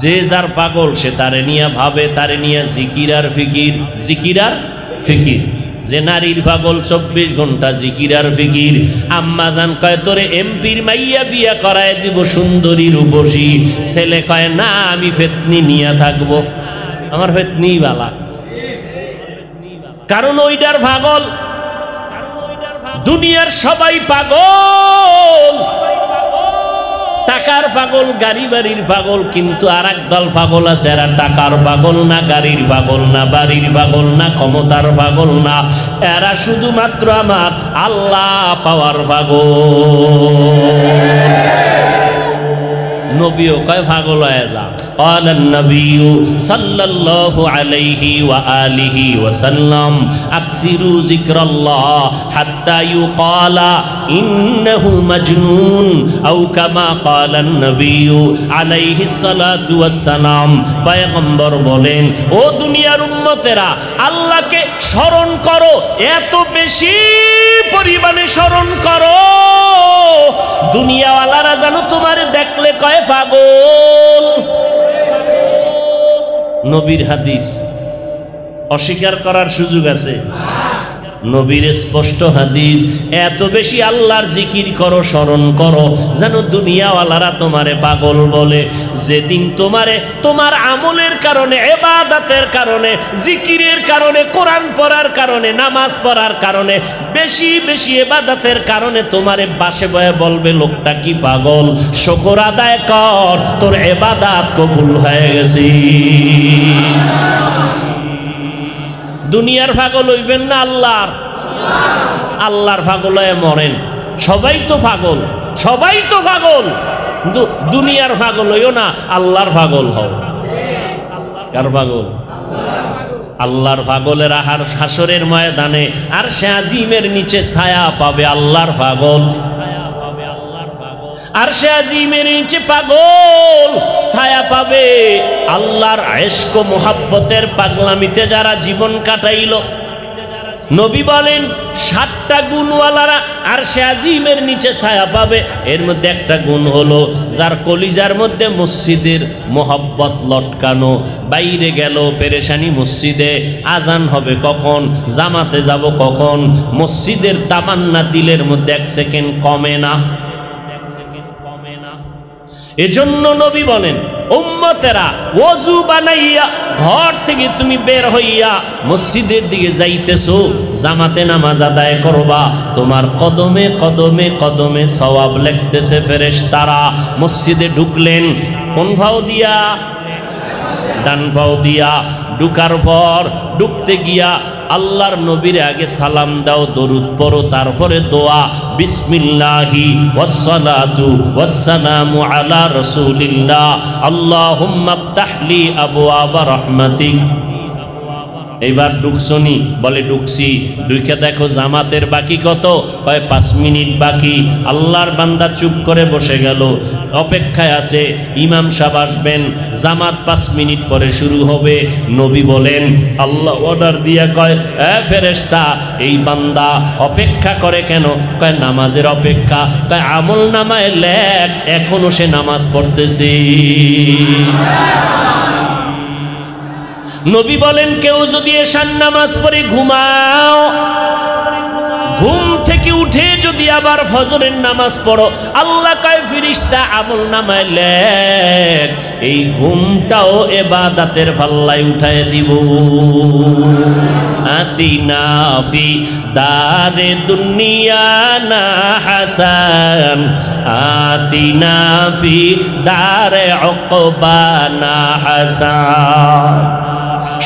যে যার পাগল সে তারে নিয়ে ভাবে, তারে নিয়ে জিকির আর ফিকির, জিকির আর ফিকির। যে নারীর পাগল 24 ঘন্টা জিকির আর ফিকির। আম্মা জান কয় তোরে এমপির মাইয়া বিয়া করায় দিব সুন্দরী রূপসী। ছেলে কয় না আমি ফেতনি নিয়ে থাকবো, আমার ফেতনি বালা। কারণ ওইটার পাগল। দুনিয়ার সবাই পাগল, টাকার পাগল, গাড়ি বাড়ির পাগল, কিন্তু আর এক দল পাগল আছে, এরা টাকার পাগল না, গাড়ির পাগল না, বাড়ির পাগল না, ক্ষমতার পাগল না, এরা শুধুমাত্র আমার আল্লাহ পাওয়ার পাগল। নবীও কয় পাগল হয়ে যা। قال النبي صلى الله عليه وآله وسلم أكثروا ذكر الله حتى يقال إنه مجنون أو كما قال النبي عليه الصلاة والسلام। পয়গম্বর বলেন, ও দুনিয়ার উম্মতেরা আল্লাহকে স্মরণ করো, এত বেশি পরিমাণে স্মরণ করো দুনিয়াওয়ালারা যেন তোমার দেখলে কয় পাগল। নবীর হাদিস অস্বীকার করার সুযোগ আছে? নবীর স্পষ্ট হাদিস, এত বেশি আল্লাহর জিকির করো, স্মরণ করো যেন দুনিয়াওয়ালারা তোমারে পাগল বলে। যেদিন তোমারে তোমার আমলের কারণে, ইবাদতের কারণে, জিকিরের কারণে, কোরআন পড়ার কারণে, নামাজ পড়ার কারণে, বেশি বেশি ইবাদতের কারণে তোমারে বাসে বয়ে বলবে লোকটা কি পাগল, শুকর আদায় কর তোর ইবাদত কবুল হয়ে গেছে। দুনিয়ার পাগল হইবেন না আল্লাহর। আল্লাহর পাগল হয়ে মরেন। সবাই তো পাগল, সবাই তো পাগল, কিন্তু দুনিয়ার পাগল হইও না, আল্লাহর পাগল হও। কার পাগল? আল্লাহর পাগলের আহার হাসরের ময়দানে আর সে আজিমের নিচে ছায়া পাবে আল্লাহর পাগল। আর সে আজিমের নিচে পাগল ছায়া পাবে আল্লাহর ইশক ও মুহাব্বতের পাগলামিতে যারা জীবন কাটাইল। নবী বলেন 7টা গুণওয়ালারা আর সে আজিমের নিচে ছায়া পাবে। এর মধ্যে একটা গুণ হলো যার কলিজার মধ্যে মসজিদের মোহাব্বত লটকানো। বাইরে গেল পেরেশানি, মসজিদে আজান হবে কখন, জামাতে যাব কখন, মসজিদের তামান্না দিলের মধ্যে 1 সেকেন্ড কমে না। এজন্য নবী বলেন, উম্মতেরা ওযু বানাইয়া ঘর থেকে তুমি বের হইয়া মসজিদের দিকে যাইতেছো, জামাতে নামাজ আদায় করবা, তোমার কদমে কদমে কদমে সওয়াব লিখতেছে ফেরেশতারা। মসজিদে ঢুকলেন কোন পাও দিয়া? ডান পাও দিয়া। ঢুকার পর ঢুকতে গিয়া আল্লাহর নবীর আগে সালাম দাও, দরুদ পড়ো, তারপরে দোয়া, বিসমিল্লাহি ওয়াসসালাতু ওয়াসসালামু আলা রাসূলিল্লাহ আল্লাহুম্মা ইফতাহলি আবওয়াবা রাহমাতিক। এইবার ঢুকছনি? বলে ঢুকছি। ঢুকে দেখো জামাতের বাকি কত? কয় 5 মিনিট বাকি। আল্লাহর বান্দা চুপ করে বসে গেল, অপেক্ষায় আছে ইমাম সাহেব আসবেন, জামাত 5 মিনিট পরে শুরু হবে। নবী বলেন, আল্লাহ অর্ডার দিয়া কয়, এ ফেরেশতা এই বান্দা অপেক্ষা করে কেন? কয় নামাজের অপেক্ষা। কয় আমল নামায় লেখ এখনো সে নামাজ পড়তেছে। নবী বলেন, কেউ যদি এশার নামাজ পড়ে ঘুমাও, ঘুম থেকে উঠে যদি আবার ফজরের নামাজ পড়ো, আল্লাহ কয় ফেরেশতা আমল নামায় লেখ এই ঘুমটাও ইবাদতের পাল্লায় উঠায় দিব। আতিনা ফি দারে দুনিয়া না হাসান, আতিনা ফি দারে উকবা না হাসান।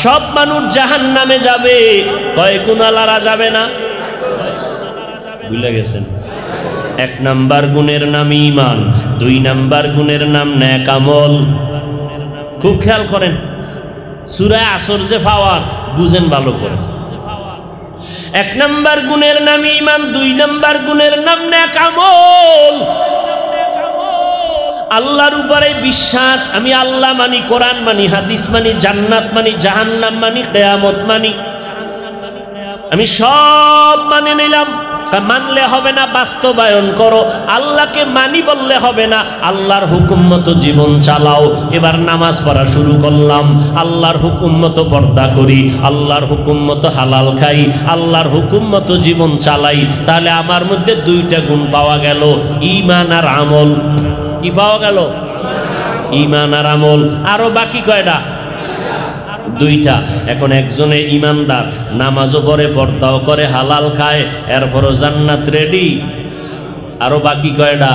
সব মানুষ জাহান্নামে যাবে, কয় গুনাহগাররা যাবে না? ভুলে গেছেন? 1 নাম্বার গুণের নাম ঈমান, 2 নাম্বার গুণের নাম নেক আমল। খুব খেয়াল করেন, সূরা আসর যে পাওয়ার বুঝেন ভালো করে। 1 নাম্বার গুণের নাম ঈমান, 2 নাম্বার গুণের নাম নেক আমল। আল্লাহর উপরে বিশ্বাস, আমি আল্লাহ মানি, কোরআন মানি, হাদিস মানি, জান্নাত মানি, জাহান্নাম মানি, কিয়ামত মানি, আমি সব মানে নিলাম। মানলে হবে না, বাস্তবায়ন করো। আল্লাহকে মানি বললে হবে না, আল্লাহর হুকুম মতো জীবন চালাও। এবার নামাজ পড়া শুরু করলাম, আল্লাহর হুকুম মতো পর্দা করি, আল্লাহর হুকুম মতো হালাল খাই, আল্লাহর হুকুম মতো জীবন চালাই। তাহলে আমার মধ্যে দুইটা গুণ পাওয়া গেল, ঈমান আর আমল। কি পাওয়া গেল? ঈমান আর আমল। আরো বাকি কয়টা? দুইটা। এখন একজনে ইমানদার, নামাজও পড়ে, পর্দাও করে, হালাল খায়, এরপরও জান্নাত রেডি। আরো বাকি কয়টা?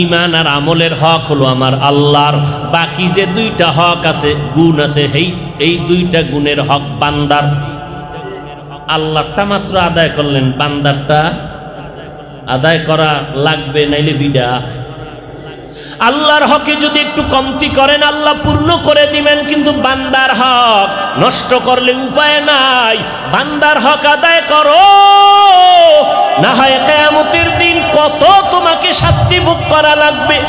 ঈমান আর আমলের হক হলো আমার আল্লাহর। বাকি যে দুইটা হক আছে, গুণ আছে, এই দুইটা গুণের হক বান্দার। আল্লাহটা মাত্র আদায় করলেন, বান্দারটা আদায় করা লাগবে, নাইলে ভিডা। আল্লাহর হকে যদি একটু কমতি করেন, আল্লাহ পূর্ণ করে দিবেন, কিন্তু বান্দার হক নষ্ট করলে উপায় নাই। বান্দার হক আদায় করো, না হয় কিয়ামতের দিন কত তোমাকে শাস্তি ভোগ করা লাগবে।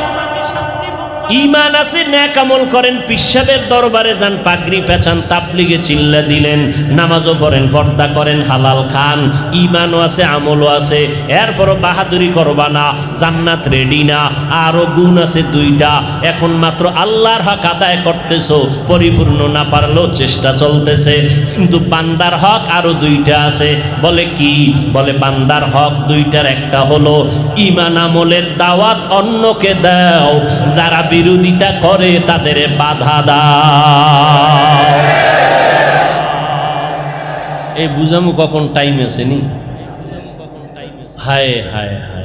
ঈমান আছে, নেক আমল করেন, পিশাবের দরবারে যান, পাগড়ি পেঁচান, তাবলিগে চিল্লা দিলেন, নামাজও পড়েন, পর্দা করেন, হালাল খান, ঈমানও আছে, আমলও আছে, এরপরও বাহাদুরি করবা না, জান্নাত রেডি না। আরো গুণ আছে দুইটা। এখন মাত্র আল্লাহর হক আদায় করতেছো, পরিপূর্ণ না পারলেও চেষ্টা চলতেছে, কিন্তু বান্দার হক আরো দুইটা আছে। বলে কি? বলে বান্দার হক দুইটার একটা হলো ঈমান আমলের দাওয়াত অন্যকে দাও, যারা বিরোধিতা করে তাদের বাধা দাও। এই বুঝামু কখন টাইম আছে নি? হায় হায় হায়,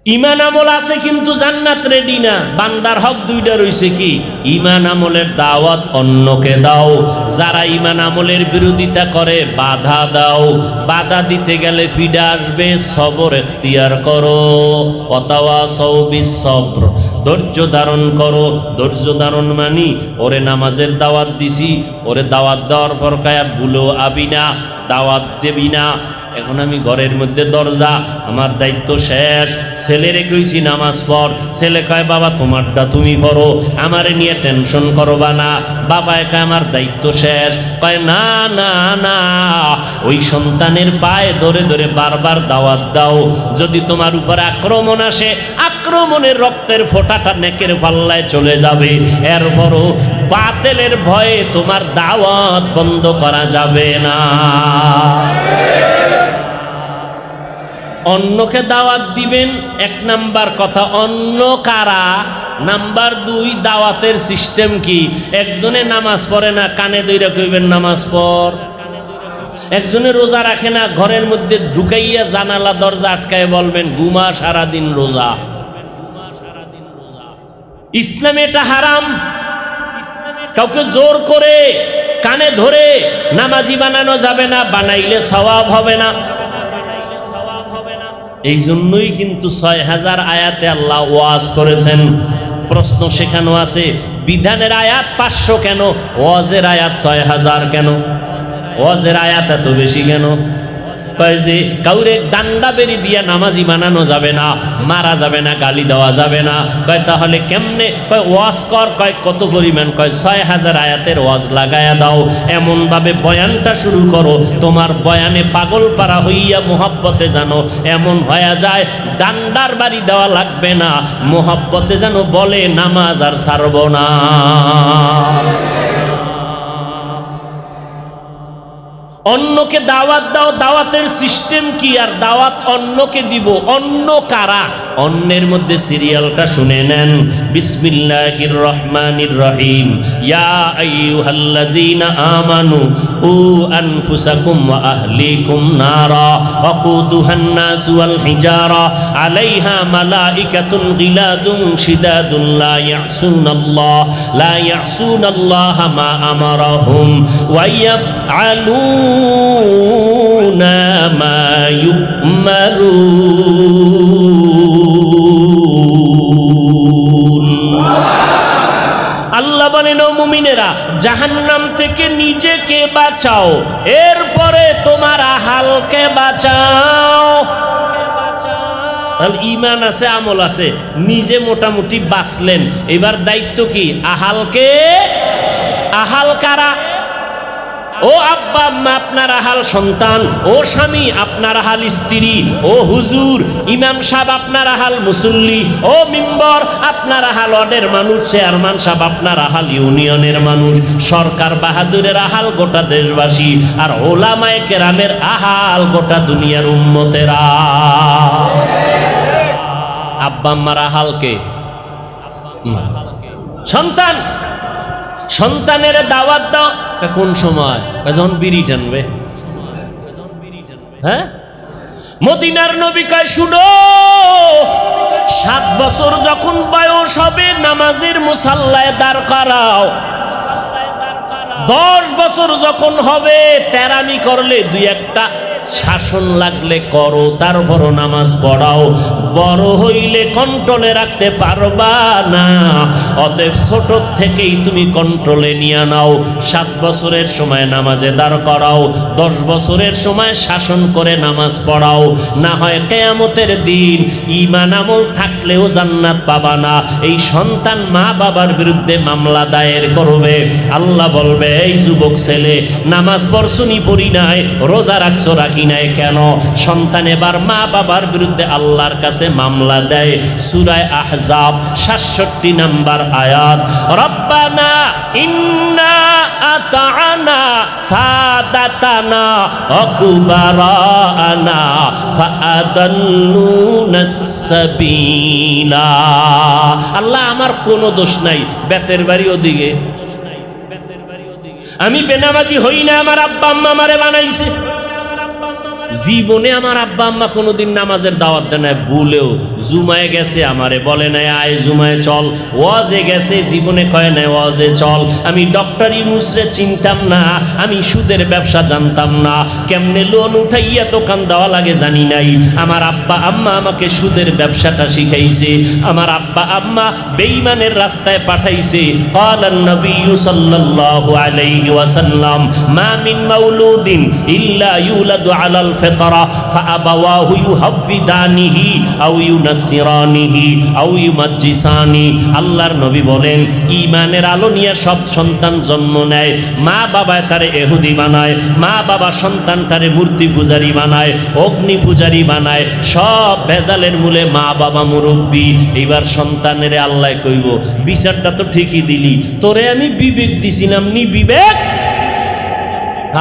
ঈমান আমল আছে কিন্তু জান্নাত রেডি না। বান্দার হক দুইটা রইছে, কি? ঈমান আমলের দাওয়াত অন্যকে দাও, যারা ঈমান আমলের বিরোধিতা করে বাধা দাও। বাধা দিতে গেলে ফিডা আসবে, সবর এখতিয়ার করো। ওয়াতাওয়াসাউ বিস-সবর, ধৈর্য ধারণ করো। ধৈর্য ধারণ মানি, ওরে নামাজের দাওয়াত দিছি, ওরে দাওয়াত দেওয়ার পর কায়া ভুলেও আবি না, দাওয়াত দেবি না। এখন আমি ঘরের মধ্যে দরজা, আমার দায়িত্ব শেষ, ছেলেরে কইছি নামাজ পড়, ছেলে কয় বাবা তোমারটা তুমি পড়ো, আমারে নিয়ে টেনশন করবা না। বাবা একা আমার দায়িত্ব শেষ, কয় না না না, ওই সন্তানের পায়ে ধরে ধরে বারবার দাওয়াত দাও। যদি তোমার উপর আক্রমণ আসে, আক্রমণের রক্তের ফোঁটাটা নেকের পাল্লায় চলে যাবে, এরপরও বাতিলের ভয়ে তোমার দাওয়াত বন্ধ করা যাবে না। অন্যকে দাওয়াত দিবেন, এক নাম্বার কথা। অন্য কারা? নাম্বার দুই, দাওয়াতের সিস্টেম কি? একজনে নামাজ পড়ে না, কানে দইরা কইবেন নামাজ পড়। একজনে রোজা রাখে না, ঘরের মধ্যে ঢুকাইয়া জানালা দরজা আটকায় বলবেন ঘুমা সারাদিন রোজা। ইসলামে এটা হারাম। কাউকে জোর করে কানে ধরে নামাজি বানানো যাবে না, বানাইলে সওয়াব হবে না। এই জন্যই কিন্তু ৬০০০ আয়াতে আল্লাহ ওয়াজ করেছেন। প্রশ্ন শেখানো আছে, বিধানের আয়াত ৫০০ কেন, ওয়াজের আয়াত ৬০০০ কেন? ওয়াজের আয়াত এত বেশি কেন? কয় যে কাউরে ডান্ডা বেরি দিয়া নামাজি বানানো যাবে না, মারা যাবে না, গালি দেওয়া যাবে না। কয় তাহলে কেমনে? কয় ওয়াজ কর। কয় কত পরিমাণ? কয় ৬০০০ আয়াতের ওয়াজ লাগায়া দাও, এমন ভাবে বয়ানটা শুরু করো, তোমার বয়ানে পাগল পারা হইয়া মোহাব্বতে জানো এমন হয়ে যায়, ডান্ডার বাড়ি দেওয়া লাগবে না, মোহাব্বতে যেন বলে নামাজ আর ছাড়ব না। অন্যকে দাওয়াত দাও, দাওয়াতের সিস্টেম কি? আর দাওয়াত অন্যকে দিব, অন্য কারা? অন্যের মধ্যে সিরিয়ালটা শুনে নেন। বিসমিল্লাহির রহমানির রহিম। ইয়া আইয়ুহাল্লাযীনা আমানু কু আনফুসাকুম ওয়া আহলিকুম নারা ওয়াকুদুহান নাসু ওয়াল হিজারা আলাইহা মালাইকাতুন গিলাযুন শিদাদুন লা ইয়াসুনাল্লাহ মা আমারাহুম ওয়া ইয়াফআলুনা মা ইউমারুন। আল্লাহ বলেন, ও মুমিনেরা, জাহান্নাম থেকে নিজেকে বাঁচাও, এরপরে তোমার আহালকে বাঁচাও। তাহলে ঈমান আছে, আমল আছে, নিজে মোটামুটি বাঁচলেন, এবার দায়িত্ব কি? আহালকে। আহাল কারা? ও আব্বা আম্মা আপনারা হাল সন্তান, ও স্বামী আপনারা হাল স্ত্রী, ও হুজুর ইমাম সাহেব আপনারা হাল মুসল্লি, ও মিম্বর আপনারা হাল ওয়ার্ডের মানুষ, চেয়ারম্যান সাহেব আপনারা হাল ইউনিয়নের মানুষ, সরকার বাহাদুরের আহাল গোটা দেশবাসী, আর ওলামায়ে কেরামের আহাল গোটা দুনিয়ার উম্মতেরা। আব্বা আম্মার আহালকে সন্তান, সন্তানের দাওয়াত দাও কোন সময়? যখন বিড়ি টানবে। হ্যাঁ, মদিনার নবী কয় শুনো, 7 বছর যখন বয়স হবে নামাজের মুসাল্লায় দাঁড় করাও, 10 বছর যখন হবে তেরামি করলে 2-1টা শাসন লাগলে করো, তারপরও নামাজ পড়াও, বড় হইলে কন্ট্রোলে রাখতে পারবা না, অতএব ছোট থেকেই তুমি কন্ট্রোলে নিয়ে নাও। 7 বছরের সময় নামাজে দাঁড় করাও, 10 বছরের সময় শাসন করে নামাজ পড়াও, না হয় কিয়ামতের দিন ঈমান আমল থাকলেও জান্নাত পাবা না। এই সন্তান মা বাবার বিরুদ্ধে মামলা দায়ের করবে, আল্লাহ বলবে এই যুবক ছেলে নামাজ পড়ছনি পড়ি নাই, রোজা রাখছো রাখি নাই কেন? সন্তান এবার মা বাবার বিরুদ্ধে আল্লাহর কাছে মামলা দেয়। সূরা আহজাব 67 নম্বর আয়াত, রব্বানা ইন্না আতা'না সাদাতানা ওয়া কুবারানা ফাআদাল্লুনাস সাবিলা। আল্লাহ আমার কোনো দোষ নাই, বেতের বাড়ি ওদিকে, আমি বেনামাজি হই না, আমার আব্বা আম্মা আমারে বানাইছে। জীবনে আমার আব্বা আম্মা কোনোদিন নামাজের দাওয়াত দেয় না, ভুলেও জুমায় গেছে আমারে বলে নাই আয় জুমায় চল, ওয়াজে গেছে জীবনে কয় নাই ওয়াজে চল। আমি ডক্টর ইউনূসরে চিনতাম না, আমি সুদের ব্যবসা জানতাম না, কেমনে লোন উঠাইয়া দোকান দেওয়া লাগে জানি নাই। আমার আব্বা আম্মা আমাকে সুদের ব্যবসাটা শিখাইছে, আমার আব্বা আম্মা বেঈমানের রাস্তায় পাঠাইছে। ক্বালান নবিয়্যু সাল্লাল্লাহু আলাইহি ওয়াসাল্লাম মা মিন মাউলুদিন ইল্লা ইউলাদু আলাল ফিতরা ফাআবাওয়াহু ইউহাব্বিদানিহি আও ইউনাসসিরানিহি আও ইউমাজ্জিসানি। আল্লাহর নবী বলেন ঈমানের আলো নিয়ে সব সন্তান জন্ম নেয়, মা বাবা তারে ইহুদি বানায়, মা বাবা সন্তানটারে মূর্তি পূজারী বানায়, অগ্নি পূজারী বানায়, সব ভেজালের মূলে মা বাবা মুরব্বী। এবার সন্তানের আল্লাহ কইব বিচারটা তো ঠিকই দিলি, তোরে আমি বিবেক দিছিলাম নি, বিবেক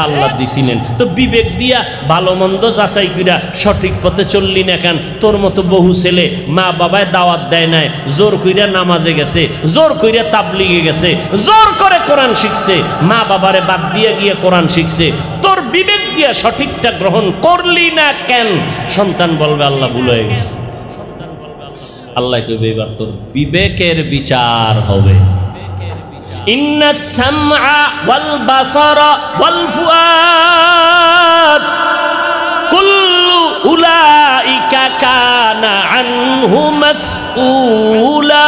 আল্লাহ দিছিলেন, তো বিবেক দিয়া ভালো মন্দ যাচাই কইরা সঠিক পথে চললি না কেন? তোর মতো বহু ছেলে মা বাবায় দাওয়াত দেয় নাই, জোর কইরা নামাজে গেছে, জোর কইরা তাবলিগে গেছে, জোর করে কোরআন শিখছে, মা বাবারে বাদ দিয়ে গিয়ে কোরআন শিখছে, তোর বিবেক দিয়া সঠিকটা গ্রহণ করলি না কেন? সন্তান বলবে আল্লাহ ভুল হয়ে গেছে। আল্লাহ কইবে এবার তোর বিবেকের বিচার হবে। ইন্না সামআ ওয়াল বাসারা ওয়াল ফুআদ কুল্লু উলাইকা কানা আনহু মাসউলা।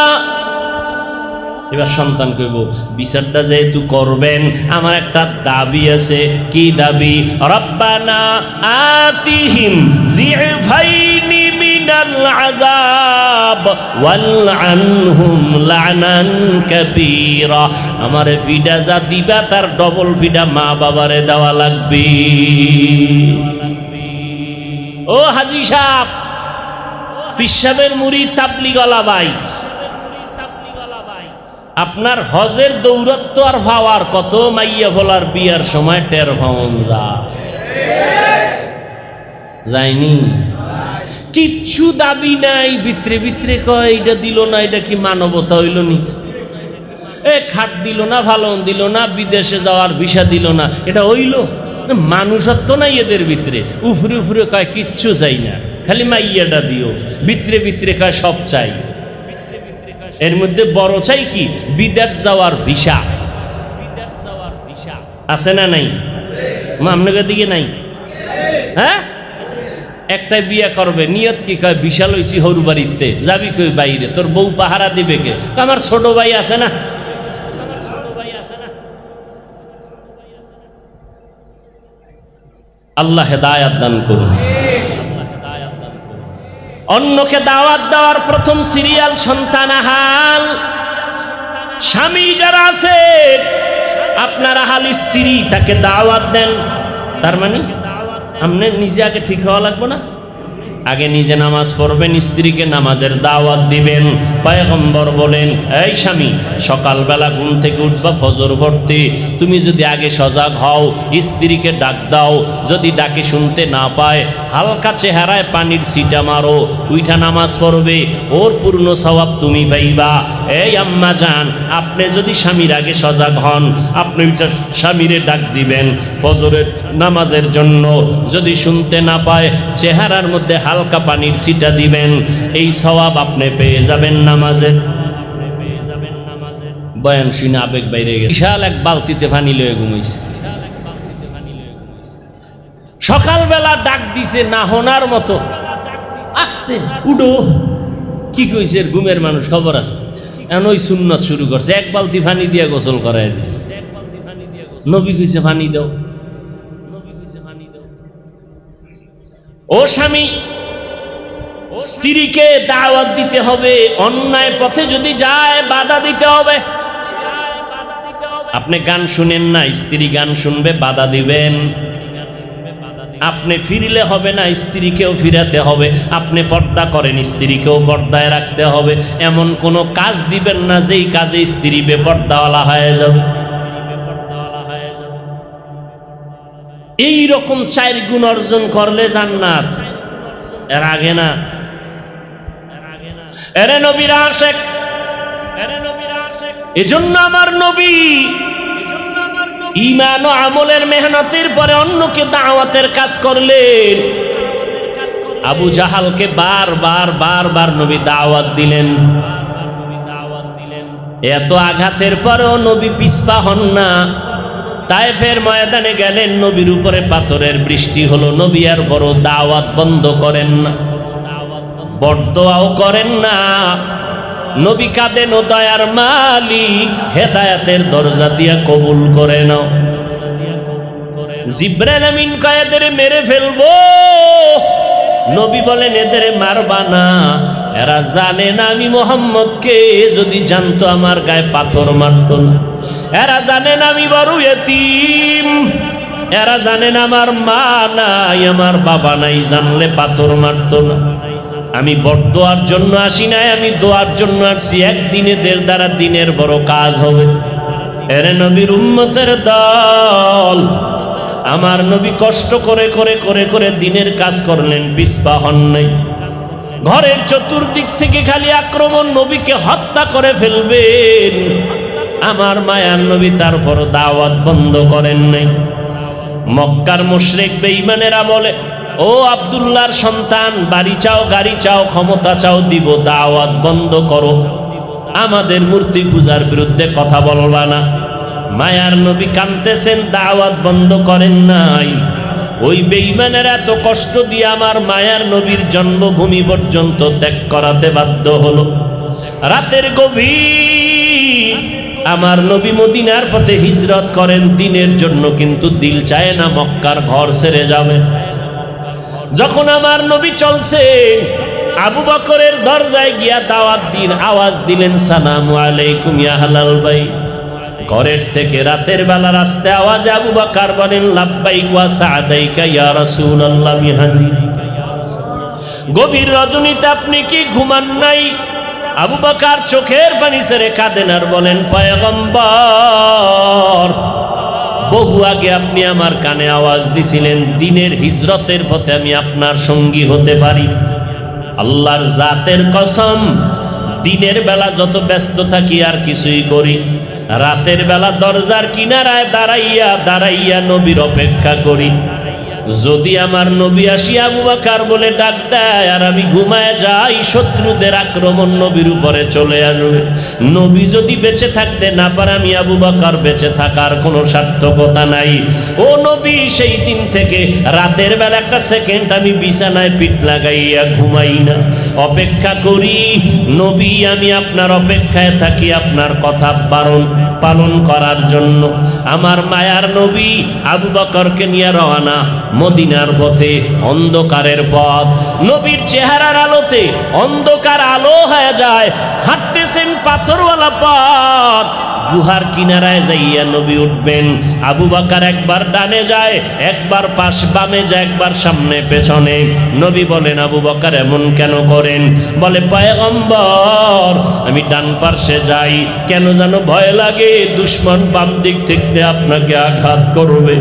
এবার সন্তান কইব বিচারটা যেহেতু করবেন আমার একটা দাবি আছে। কি দাবি? রব্বানা আতিহিম যিফাইনি মিনাল আযাব ওয়ালআনহুম লা'নান কাবীরা। আমারে ফিডা যা দিবা তার ডবল ফিডা মা বাবারে দেওয়া লাগবে। ও হাজী সাহেব, পিসাবের মুরিদ তাবলিগওয়ালা ভাই, আপনার হজের দৌরত্ব আর ভাওয়ার কত মাইয়া বলার বিয়ার সময় টের পাওন যায়নি, কিচ্ছু দাবি নাই, ভিতরে ভিতরে কয় এটা দিল না, এটা কি মানবতা হইল নি? এ খাট দিল না, ভালো দিল না, বিদেশে যাওয়ার ভিসা দিল না, এটা হইল? মানুষত্ব নাই এদের ভিতরে। উফরে উফরে কয় কিচ্ছু চাই না, খালি মাইয়াটা দিও। ভিতরে ভিতরে কয় সব চাই। এর মধ্যে বড় চাই কি? বিদেশ যাওয়ার ভিসা। আছে না নাই? আপনাদের দিকে নাই? হ্যাঁ, একটা বিয়া করবে, নিয়ত কি কয় ভিসা লইছি হরু বাড়িতে, যাবি কই বাইরে, তোর বউ পাহারা দিবে কে? আমার ছোট ভাই আছে না। আল্লাহ হেদায়াত দান করুন। অন্যকে দাওয়াত দেওয়ার প্রথম সিরিয়াল সন্তান আহাল। স্বামী যারা আছে আপনার আহাল স্ত্রী তাকে দাওয়াত দেন। তার মানে আপনি নিজে আগে ঠিক হওয়া লাগবে না, আগে নিজে নামাজ পড়বেন, স্ত্রীকে নামাজের দাওয়াত দিবেন। পয়গম্বর বলেন, এই স্বামী, সকালবেলা ঘুম থেকে উঠবা ফজর পড়তে, তুমি যদি আগে সজাগ হও, স্ত্রীকে ডাক দাও, যদি ডাকে শুনতে না পায় হালকা চেহারায় পানির ছিটা মারো, উইঠা নামাজ পড়বে, ওর পূর্ণ সওয়াব তুমি পাইবা। এই আম্মা জান, আপনি যদি স্বামীর আগে সজাগ হন, আপনি ওইটা স্বামীরে ডাক দিবেন ফজরের নামাজের জন্য, যদি শুনতে না পায় চেহারার মধ্যে হালকা পানির ছিটা দিবেন, এই সওয়াব আপনি পেয়ে যাবেন নামাজের। বয়ান শুনে আবেগ বাইরে গেছে, বিশাল এক বালতিতে পানি লয়ে ঘুমাইছে। সকালবেলা ডাক দিছে না হোনার মতো, আস্তে উডো, কি কইছে ঘুমের মানুষ, খবর আছে। এখন ওই সুন্নত শুরু করছে, এক বালতি পানি দিয়ে গোসল করাই দিছে। নবী কইছে পানি দাও। ও স্বামী, স্ত্রীকে দাওয়াত দিতে হবে, অন্যায় পথে যদি যায় বাধা দিতে হবে। আপনি গান শুনেন না, স্ত্রী গান শুনবে, বাধা দিবেন। আপনি ফিরলে হবে না, স্ত্রীকেও ফিরাতে হবে। আপনি পর্দা করেন, স্ত্রীকেও পর্দায় রাখতে হবে। এমন কোনো কাজ দিবেন না যেই কাজে স্ত্রী বেপর্দাওয়ালা হয়ে যাবে। এই রকম 4 গুণ অর্জন করলে জান্নাত, এর আগে না। এরে নবীর আশিক, এজন্য আমার নবী ঈমান ও আমলের মেহনতের পরে অন্যকে দাওয়াতের কাজ করলেন। আবু জাহালকে বারবার নবী দাওয়াত দিলেন। এত আঘাতের পরেও নবী পিছপা হন না। তায়েফের ময়দানে গেলেন, নবীর উপরে পাথরের বৃষ্টি হলো, নবী আর বড় দাওয়াত বন্ধ করেন না, বরদোয়াও করেন না। নবী কাঁদেন, ও দয়ার মালিক, হেদায়েতের দরজা দিয়া কবুল করে নাও। জিবরাইল আমিন কয় এদের মেরে ফেলবো। নবী বলেন, এদের মারবা না, এরা জানে না আমি মুহাম্মদকে, যদি জানতো আমার গায়ে পাথর মারত না। এরা জানেন আমি বড় ইতিম, এরা জানেন আমার মা নাই, আমার বাবা নাই, জানলে পাথর মারত না। আমি বরদোয়ার জন্য আসি নাই, আমি দোয়ার জন্য আসছি। একদিনে দের দ্বারা দিনের বড় কাজ হবে। এরে নবীর উম্মতের দল, আমার নবী কষ্ট করে করে করে করে দিনের কাজ করলেন, পিছপা হন নাই। ঘরের চতুর্দিক থেকে খালি আক্রমণ, নবীকে হত্যা করে ফেলবেন। আমার মায়ার নবী তারপর দাওয়াত বন্ধ করেন নাই। মক্কার মুশরিক বেঈমানেরা বলে, ও আব্দুল্লাহর সন্তান, বাড়ি চাও, গাড়ি চাও, ক্ষমতা চাও, দিব, দাওয়াত বন্ধ করো, আমাদের মূর্তি পূজার বিরুদ্ধে কথা বলবা না। মায়ার নবী কাঁদতেছেন, দাওয়াত বন্ধ করেন নাই। ওই বেঈমানেরা এত কষ্ট দিয়ে আমার মায়ার নবীর জন্মভূমি পর্যন্ত ত্যাগ করাতে বাধ্য হলো। রাতের গভীর আমার নবী মদিনার পথে হিজরত করেন দিনের জন্য, কিন্তু দিল চায় না মক্কার ঘর ছেড়ে যাবে। যখন আমার নবী চলছে, আবু বকরের দরজায় গিয়া দাওয়াত দিন, আওয়াজ দিলেন, সালামু আলাইকুম ইয়া আহলাল বাইত। ঘরের থেকে রাতের বেলা রাস্তায় আওয়াজে আবু বকর বলেন, লাব্বাইক ওয়া সাদাইকা ইয়া রাসূলুল্লাহ, আমি হাজির। গভীর রজনীতে আপনি কি ঘুমান নাই? আবু বকর চোখের পানি ছেড়ে কাঁদেন আর বলেন, পয়গম্বর, বহু আগে আপনি আমার কানে আওয়াজ দিছিলেন, দিনের হিজরতের পথে আমি আপনার সঙ্গী হতে পারি। আল্লাহর জাতের কসম, দিনের বেলা যত ব্যস্ত থাকি আর কিছুই করি, রাতের বেলা দরজার কিনারায় দাঁড়াইয়া দাঁড়াইয়া নবীর অপেক্ষা করি। যদি আমার নবী আসি আবু বকর বলে ডাক দেয় আর আমি ঘুমায় যাই, শত্রুদের আক্রমণ নবীর উপরে চলে আসবে। নবী যদি বেঁচে থাকতে না পারে, আমি আবু বকর বেঁচে থাকার কোনো সার্থকতা নাই। ও নবী, সেই দিন থেকে রাতের বেলা একটা সেকেন্ড আমি বিছানায় পিঠ লাগাইয়া ঘুমাই না, অপেক্ষা করি। নবী, আমি আপনার অপেক্ষায় থাকি আপনার কথা পালন করার জন্য। আমার মায়ার নবী আবু বকরকে নিয়ে রওনা মদিনার পথে, অন্ধকারের পথ। নবীর চেহারার আলোতে অন্ধকার আলো হয়ে যায়। হাঁটতে ভাবতেছেন পাথরওয়ালা পথ, গুহার কিনারায় যাইয়া নবী উঠবেন। আবু বকর একবার ডানে যায়, একবার পাশ বামে যায়, একবার সামনে পেছনে। নবী বলেন, আবু বকর এমন কেন করেন? বলে, পয়গম্বর আমি ডান পাশে যাই, কেন যেন ভয় লাগে দুশমন বাম দিক থেকে আপনাকে আঘাত করবে।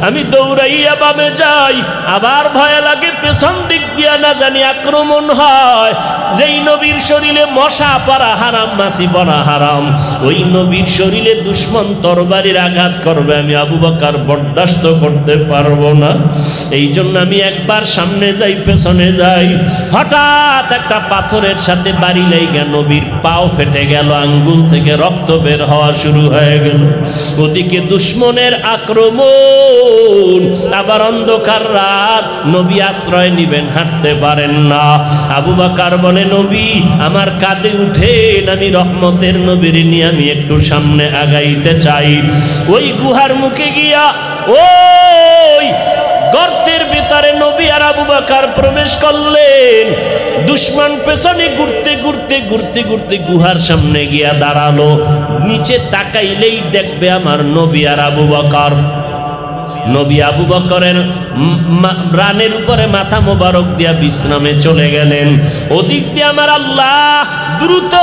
আমি দৌড়াইয়া বামে যাই, আবার ভয় লাগে পেছন দিক দিয়া না জানি আক্রমণ হয়। যেই নবীর শরীরে মশা পড়া হারাম, মাছি পড়া হারাম, ওই নবীর শরীরে দুশমন তরবারির আঘাত করবে, আমি আবু বকর বরদাস্ত করতে পারবো না। এই জন্য আমি একবার সামনে যাই, পেছনে যাই। হঠাৎ একটা পাথরের সাথে বাড়ি লেগে নবীর পাও ফেটে গেল, আঙ্গুল থেকে রক্ত বের হওয়া শুরু হয়ে গেল। ওদিকে দুশমনের আক্রমণ, আবার অন্ধকার রাত, নবী আশ্রয় নিবেন, হাঁটতে পারেন না। আবু বকর বলে, নবী আমার কাঁধে উঠেন, আমি রহমতের নবীর নিয়ে আমি একটু সামনে আগাইতে চাই। ওই গুহার মুখে গিয়া ওই গর্তের ভিতরে নবী আর আবু বকর প্রবেশ করলেন। দুশমন পেছনে ঘুরতে ঘুরতে ঘুরতে ঘুরতে গুহার সামনে গিয়া দাঁড়ালো। নিচে তাকাইলেই দেখবে আমার নবী আর আবু বকর। নবী আবু বকরের রানের উপরে মাথা মোবারক দিয়া বিশ্রামে চলে গেলেন। ওদিক দিয়ে আমার আল্লাহ দ্রুত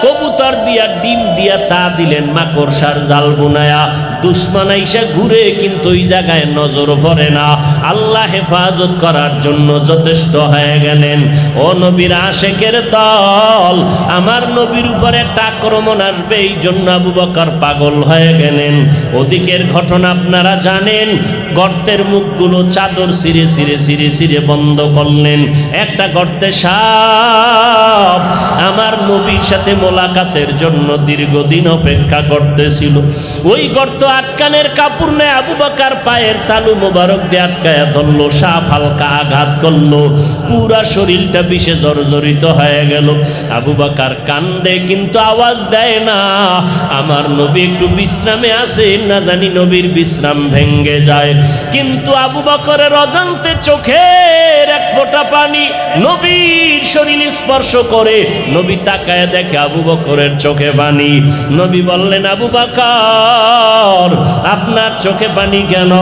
কবুতর দিয়া ডিম দিয়া তা দিলেন, মাকড়সার জাল বুনায়া। দুশমন আইসা ঘুরে কিন্তু ওই জায়গায় নজর পড়ে না। আল্লাহ হেফাজত করার জন্য যথেষ্ট হয়ে গেলেন। ও নবীর আশেকের দল, আমার নবীর উপরে একটা আক্রমণ আসবে, এই জন্য আবু বকর পাগল হয়ে গেলেন। ওদিকের ঘটনা আপনারা জানেন। গর্তের মুখগুলো চাদর ছিঁড়ে ছিঁড়ে ছিঁড়ে ছিঁড়ে বন্ধ করলেন। একটা গর্তে সাপ আমার নবীর সাথে মোলাকাতের জন্য দীর্ঘদিন অপেক্ষা করতেছিল। ওই গর্ত আটকানের কাপড় নেয় আবু বকর পায়ের তালু মোবারক দিয়ে আটকায়া ধরলো। সাপ হালকা আঘাত করলো, পুরা শরীরটা বিষে জর্জরিত হয়ে গেল। আবু বকর কান্দে কিন্তু আওয়াজ দেয় না। আমার নবী একটু বিশ্রামে আছে, না জানি নবীর বিশ্রাম ভেঙ্গে যায়। কিন্তু আবু বকরের অজান্তে চোখের এক ফোঁটা পানি নবীর শরীর স্পর্শ করে। নবী তাকায় দেখে আবু বকরের চোখে পানি। নবী বললেন, আবু বকর আপনার চোখে পানি কেন?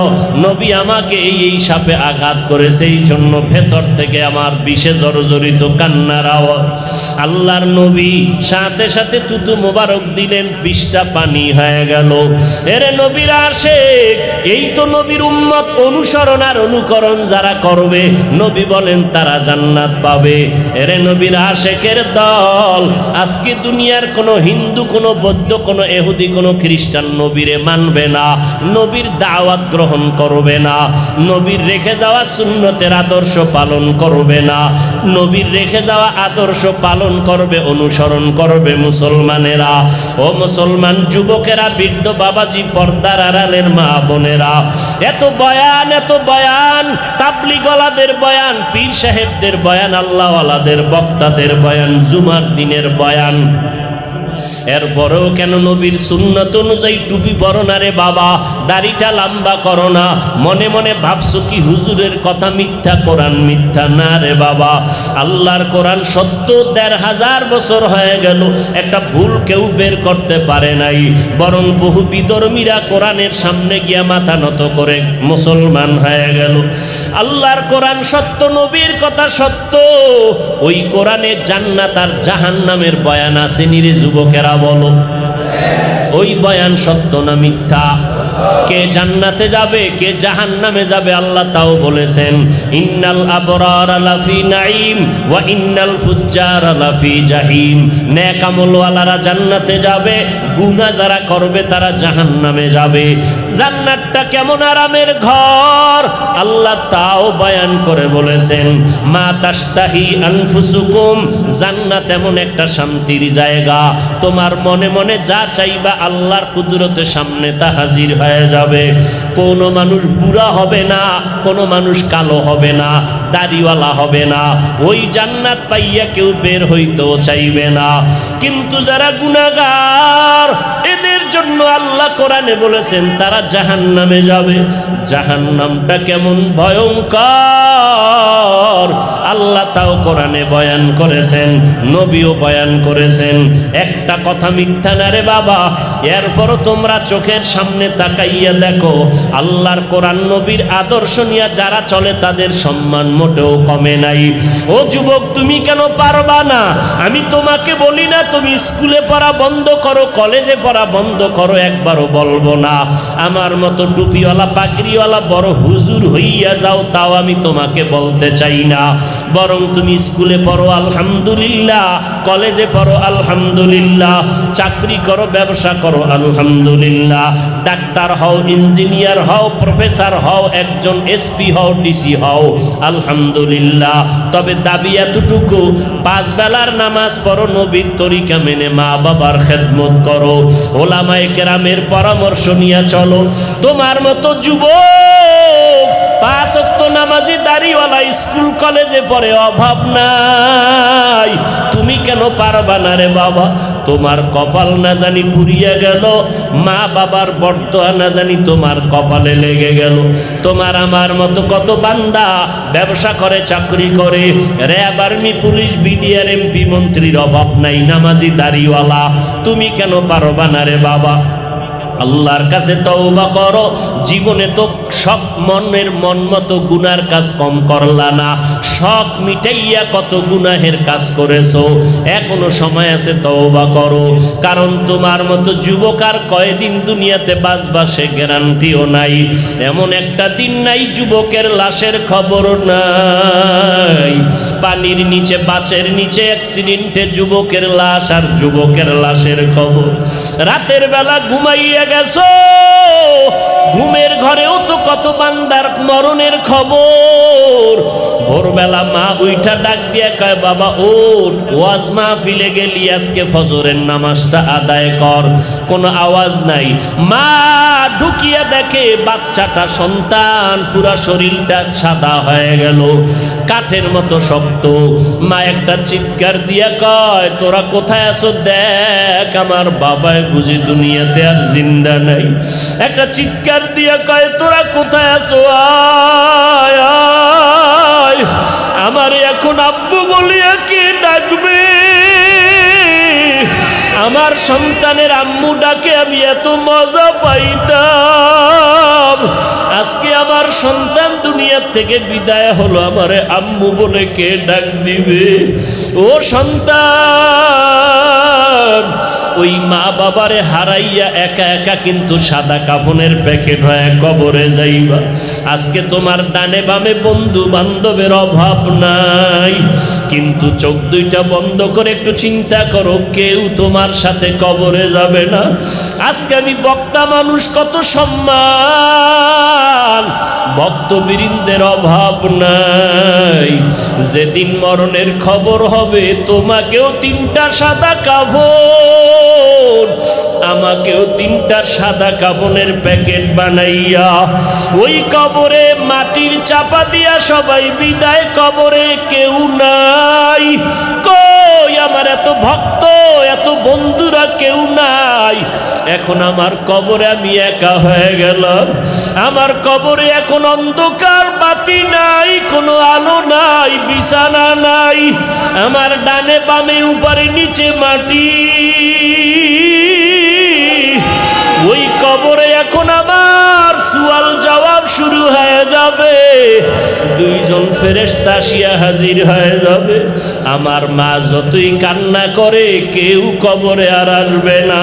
নবী আমাকে এই সাপে আঘাত করেছে, এই জন্য ভেতর থেকে আমার বিষে জর্জরিত কান্নার আওয়াজ। আল্লাহর নবী সাথে সাথে তুতু মোবারক দিলেন, বিষটা পানি হয়ে গেল। এরে নবীর আশিক, এই তো নবীর উম্মত, অনুসরণ আর অনুকরণ যারা করবে নবী বলেন তারা জান্নাত পাবে। এরে নবীর আশিকের দল, আজকে দুনিয়ার কোনো হিন্দু, কোনো বৌদ্ধ, কোনো ইহুদি, কোনো খ্রিস্টান নবীরে মানবে না, নবীর দাওয়াত গ্রহণ করবে না, নবীর রেখে যাওয়া সুন্নতের আদর্শ পালন করবে না, নবীর রেখে যাওয়া আদর্শ পালন করবে, অনুসরণ করবে মুসলমানেরা। ও মুসলমান যুবকেরা, বৃদ্ধ বাবাজি, পর্দার আড়ালের মা বোনেরা, এত বয়ান, এত বয়ান, তাবলীগওয়ালাদের বয়ান, পীর সাহেবদের বয়ান, আল্লাহওয়ালাদের বক্তাদের বয়ান, জুমার দিনের বয়ান, এরপরেও কেন নবীর সুন্নত অনুযায়ী টুপি পরো না রে বাবা, দাড়িটা লম্বা করো না? মনে মনে ভাবছো কি হুজুরের কথা মিথ্যা, কোরআন মিথ্যা? না রে বাবা, আল্লাহর কোরআন সত্য ১৫০০ বছর হয়ে গেল, একটা ভুল কেউ বের করতে পারে নাই। বরং বহু বিধর্মীরা কোরআনের সামনে গিয়া মাথা নত করে মুসলমান হয়ে গেল। আল্লাহর কোরআন সত্য, নবীর কথা সত্য। ওই কোরআনে জান্নাত আর জাহান্নামের বয়ান আছে নিরে যুবকেরা, বলো ওই বয়ান সত্য না মিথ্যা? কে জান্নাতে যাবে, কে জাহান্নামে যাবে আল্লাহ তাও বলেছেন। ইন্নাল আবরারা লাফি নাঈম ওয়া ইন্নাল ফুজ্জারা লাফি জাহিম। নেক আমলওয়ালারা জান্নাতে যাবে, গুনাহ যারা করবে তারা জাহান্নামে যাবে। জান্নাতটা কেমন আরামের ঘর আল্লাহ তাও বয়ান করে বলেছেন। মা তাশতাহি আনফুসুকুম, জান্নাত এমন একটা শান্তির জায়গা, তোমার মনে মনে যা চাইবা আল্লাহর কুদরতের সামনে তা হাজির হয়। হয়ে যাবে। কোনো মানুষ বুড়া হবে না, কোনো মানুষ কালো হবে না, দাড়িওয়ালা হবে না, ওই জান্নাত পাইয়া কেউ বের হইতেও চাইবে না। কিন্তু যারা গুনাহগার, এদের জন্য আল্লাহ কোরআনে বলেছেন তারা জাহান্নামে যাবে। জাহান্নামটা কেমন ভয়ঙ্কর আল্লাহ তাও কোরআনে বয়ান করেছেন, নবীও বয়ান করেছেন। একটা কথা মিথ্যা না রে বাবা। এরপরও তোমরা চোখের সামনে তাকাইয়া দেখো, আল্লাহর কোরআন নবীর আদর্শ নিয়ে যারা চলে তাদের সম্মান মোটেও কমে নাই। ও যুবক, তুমি কেন পারবা না? আমি তোমাকে বলি না তুমি স্কুলে পড়া বন্ধ করো, কলেজে পড়া বন্ধ করো, একবারও বলবো না আমার মতো টুপিওয়ালা পাগড়িওয়ালা বড় হুজুর হইয়া যাও, তাও আমি তোমাকে বলতে চাই না। বরং তুমি স্কুলে পড়ো আলহামদুলিল্লাহ, কলেজে পড়ো আলহামদুলিল্লাহ, চাকরি করো, ব্যবসা করো আলহামদুলিল্লাহ, ডাক্তার হও, ইঞ্জিনিয়ার হও, প্রফেসর হও, একজন এসপি হও, ডিসি হও আলহামদুলিল্লাহ। তবে দাবি এতটুকু, 5 বেলার নামাজ পড়ো, নবীর তরিকা মেনে মা বাবার খেদমত করো, ওলামায়ে কেরামের পরামর্শ নিয়ে চলো। তোমার মতো যুবক 5 ওয়াক্ত নামাজি দাড়িওয়ালা স্কুল কলেজে পড়ে, অভাব নাই। তুমি কেন পারবা না রে বাবা? তোমার কপাল না জানি পুড়িয়া গেল, মা বাবার বর্দোয়া না জানি তোমার কপালে লেগে গেল। তোমার আমার মতো কত বান্দা ব্যবসা করে, চাকরি করে, RAB, army, police, BDR, MP, মন্ত্রীর অভাব নাই, নামাজি দাড়িওয়ালা। তুমি কেন পারবা না রে বাবা? আল্লাহর কাছে তওবা করো। জীবনে তো সব মনের মন মতো গুনার কাজ কম করলা না, শখ মিটাইয়া কত গুনাহের কাজ করেছো। এখনো সময় আছে, তওবা করো। কারণ তোমার মতো যুবক আর কয়দিন দুনিয়াতে বাঁচবা সে গ্যারান্টিও নাই। এমন একটা দিন নাই যুবকের লাশের খবর নাই। পানির নিচে, বাঁশের নিচে অ্যাক্সিডেন্টে যুবকের লাশ আর যুবকের লাশের খবর। রাতের বেলা ঘুমাইয়া গেছো, ঘুমের ঘরেও তো কত বান্দার মরণের খবর। ভোরবেলা মা উইঠা ডাক দিয়া কয়, বাবা ওঠ, ওয়াজ মাহফিলে গেলি, আজকে ফজরের নামাজটা আদায় কর। কোনো আওয়াজ নাই। মা ঢুকিয়া দেখে বাচ্চাটা, সন্তান, পুরা শরীরটা সাদা হয়ে গেল, কাঠের মতো শক্ত। মা একটা চিৎকার দিয়া কয়, তোরা কোথায় আছো? দেখ আমার বাবায় বুঝি দুনিয়াতে আর জিন্দা নাই। একটা চিৎকার দিয়া কয়, তোরা কোথায় আছো? আয় আয়, আমার এখন আব্বু বলিয়া কে ডাকবে? আমার সন্তানের আম্মু ডাকে আমি এত মজা পাইতাম। আজকে আমার সন্তান দুনিয়া থেকে বিদায় হলো, আমারে আম্মু বলে কে ডাক দিবে? ও সন্তান, ওই মা বাবারে হারাইয়া একা একা কিন্তু সাদা কাফনের প্যাকেট হয়ে কবরে যাইবা। আজকে তোমার ডানে বামে বন্ধু বান্ধবের অভাব নাই, কিন্তু চোখ দুইটা বন্ধ করে একটু চিন্তা করো, কেউ তোমার সাথে কবরে যাবে না। আজকে আমি বক্তা মানুষ, কত সম্মান, ভক্তবৃন্দের অভাব নাই। যেদিন মরণের খবর হবে, তোমাকেও 3টা সাদা কাফন, আমাকেও 3টা সাদা কাফনের প্যাকেট বানাইয়া ওই কবরে মাটির চাপা দিয়া সবাই বিদায়। কবরে কেউ নাই। কই আমার এত ভক্ত, এত বন্ধুরা কেউ নাই। এখন আমার কবরে আমি একা হয়ে গেলাম। আমার কবরে এখন অন্ধকার, বাতি নাই, কোনো আলো নাই, বিছানা নাই। আমার ডানে বামে উপরে নিচে মাটি। ওই কবরে এখন আমার সুয়াল জবাব শুরু হয়ে যাবে। 2জন ফেরেশতা আসিয়া হাজির হয়ে যাবে। আমার মা যতই কান্না করে, কেউ কবরে আর আসবে না।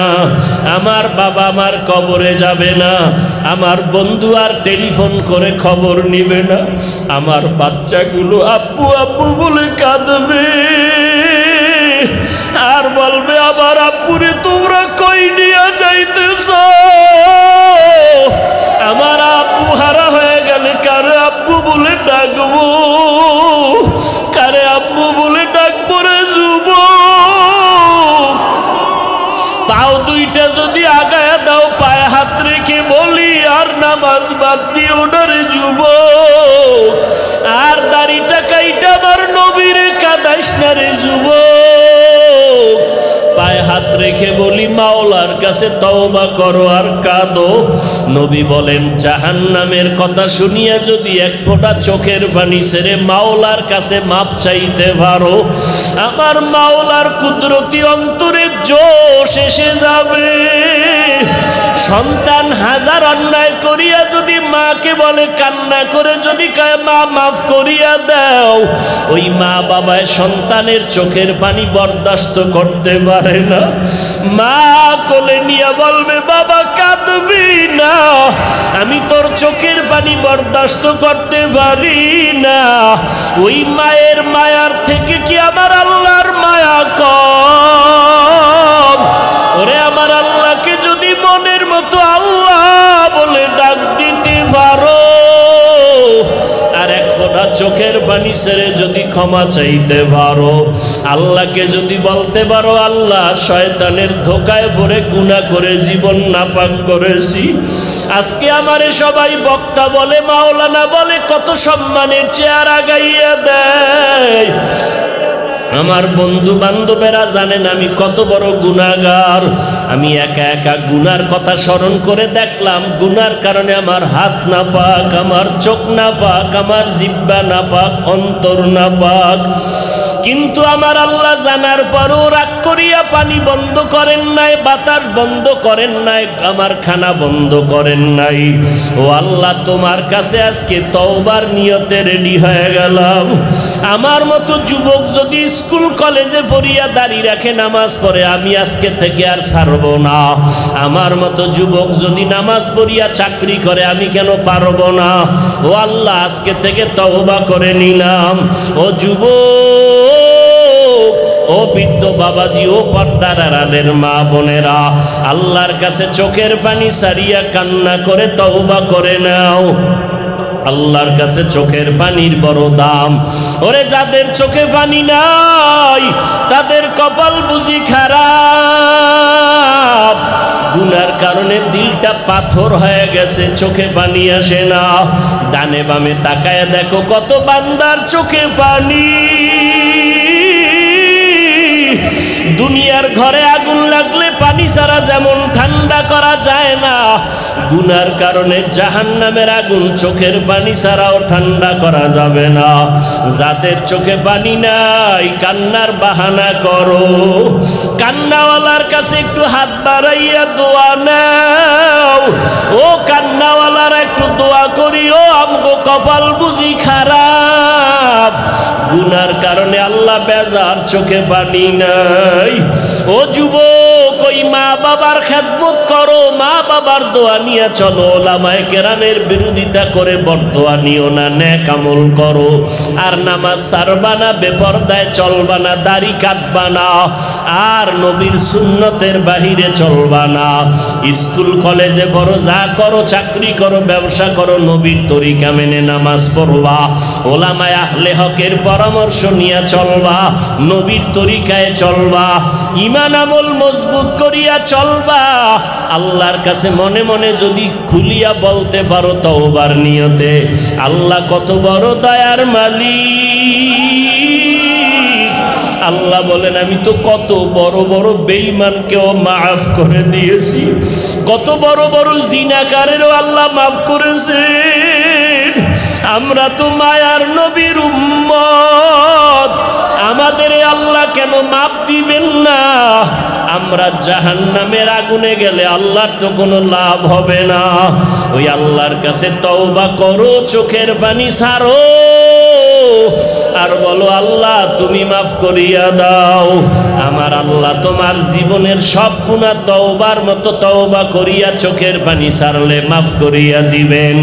আমার বাবা আমার কবরে যাবে না। আমার বন্ধু আর টেলিফোন করে খবর নিবে না। আমার বাচ্চাগুলো আব্বু আব্বু বলে কাঁদবে আর বলবে, আবার আব্বুরে তোমরা কই নিয়ে যাইতেছ? আমার আব্বু হারা হয়ে গেলে কারে আব্বু বলে ডাকবো? কারে আব্বু বলে ডাকবো রে যুবক? পাও দুইটা যদি আগায় দাও, পায়ে হাত রেখে বলি, নামাজ বাদ দিও না রে যুবক, আর দাড়িটা কাইটা আমার নবীর কাদাইস না রে যুবক। পায়ে হাত রেখে বলি মাওলার কাছে তওবা করো আর কাঁদো। নবী বলেন জাহান্নামের কথা শুনিয়া যদি এক ফোঁটা চোখের পানি ছেড়ে মাওলার কাছে মাপ চাইতে পারো, আমার মাওলার কুদরতি অন্তরে জোশ এসে যাবে। সন্তান হাজার অন্যায় করিয়া যদি মাকে বলে, কান্না করে যদি কয় মা মাফ করিয়া দাও, ওই মা বাবায় সন্তানের চোখের পানি বরদাস্ত করতে পারে না। মা কোলে নিয়ে বলবে বাবা কাঁদবি না, আমি তোর চোখের পানি বরদাস্ত করতে পারি না। ওই মায়ের মায়ার থেকে কি আমার আল্লাহর মায়া কম? ওরে আমার আল্লাহকে যদি মনের মতো আল্লাহ বলে ডাক দিতে পারো, আর এক ফোঁটা চোখের পানি ছেড়ে যদি ক্ষমা চাইতে পারো, আল্লাহকে যদি বলতে পারো আল্লাহ শয়তানের ধোকায় পড়ে গুনাহ করে জীবন নাপাক করেছি, আজকে আমারে সবাই বক্তা বলে, মাওলানা বলে, কত সম্মানের চেয়ার আগাইয়া দেয়। আমার বন্ধু বান্ধবেরা জানেন আমি কত বড় গুনাহগার। আমি একা একা গুনার কথা স্মরণ করে দেখলাম, গুনার কারণে আমার হাত না পাক, আমার চোখ না পাক, আমার জিহ্বা না পাক, অন্তর না পাক। কিন্তু আমার আল্লাহ জানার পরও রাগ করিয়া পানি বন্ধ করেন নাই, বাতাস বন্ধ করেন নাই, আমার খানা বন্ধ করেন নাই। ও আল্লাহ, তোমার কাছে আজকে তওবার নিয়তে রেডি হয়ে গেলাম। আমার মতো যুবক যদি স্কুল কলেজে পড়িয়া দাড়ি রাখে, নামাজ পড়ে, আমি আজকে থেকে আর ছাড়ব না। আমার মতো যুবক যদি নামাজ পড়িয়া চাকরি করে, আমি কেন পারব না? ও আল্লাহ, আজকে থেকে তওবা করে নিলাম। ও যুবক, ও বৃদ্ধ বাবাজি, ও পর্দার আড়ালের মা বোনেরা, আল্লাহর কাছে চোখের পানি সারিয়া কান্না করে তওবা করে নাও। আল্লাহর কাছে চোখের পানির বড় দাম। ওরে যাদের চোখে পানি নাই, তাদের কপাল বুঝি খারাপ। গুনার কারণে দিলটা পাথর হয়ে গেছে, চোখে পানি আসে না। ডানে বামে তাকায় দেখো কত বান্দার চোখে পানি। দুনিয়ার ঘরে আগুন লাগলে পানি ছাড়া যেমন ঠান্ডা করা যায় না, গুনার কারণে জাহান্নামের আগুন চোখের পানি ছাড়াও ঠান্ডা করা যাবে না। যাদের চোখে পানি নাই, কান্নার বাহানা করো। কান্নাওয়ালার কাছে একটু হাত বাড়াইয়া দোয়া নাও। ও কান্নাওয়ালার একটু দোয়া করিও, আমগো কপাল বুঝি খারাপ। গুনার কারণে আল্লাহ বেজার, চোখে পানি নাই। ও যুবক, ওই মা বাবার খেদমত করো, মা বাবার দোয়া নিয়ে চলো। ওলামায়ে কেরামের বিরোধিতা করে বরদোয়া নিও না, নেক আমল করো। আর নামাজ ছাড়বা না, বেপরদায় চলবা না, দাড়ি কাটবা না, আর নবীর সুন্নতের বাহিরে চলবা না। স্কুল কলেজে পড়ো, যা করো, চাকরি করো, ব্যবসা করো, নবীর তরিকা মেনে নামাজ পড়বা। ওলামায়ে আহলে হকের পরামর্শ নিয়ে চলবা, নবীর তরিকায় চলবা, ঈমান আমল মজবুত করিয়া চলবা। আল্লাহর কাছে মনে মনে যদি খুলিয়া বলতে পারো তওবার নিয়তে, আল্লাহ কত বড় দয়ার মালিক। আল্লাহ বলেন আমি তো কত বড় বড় বেঈমানকেও মাফ করে দিয়েছি, কত বড় বড় জিনাকারেরও আল্লাহ মাফ করেছেন। আমরা তো মায়ার নবীর উম্মত, আমাদের আল্লাহ কেন মাফ দিবেন না? আমরা জাহান্নামের আগুনে গেলে আল্লাহর তো কোনো লাভ হবে না। ওই আল্লাহর কাছে তওবা করো, চোখের পানি ছাড়ো, আর বলো আল্লাহ তুমি মাফ করিয়া দাও। আমার আল্লাহ তোমার জীবনের সব গুনাহ তওবার মতো তওবা করিয়া চোখের পানি ছাড়লে মাফ করিয়া দিবেন।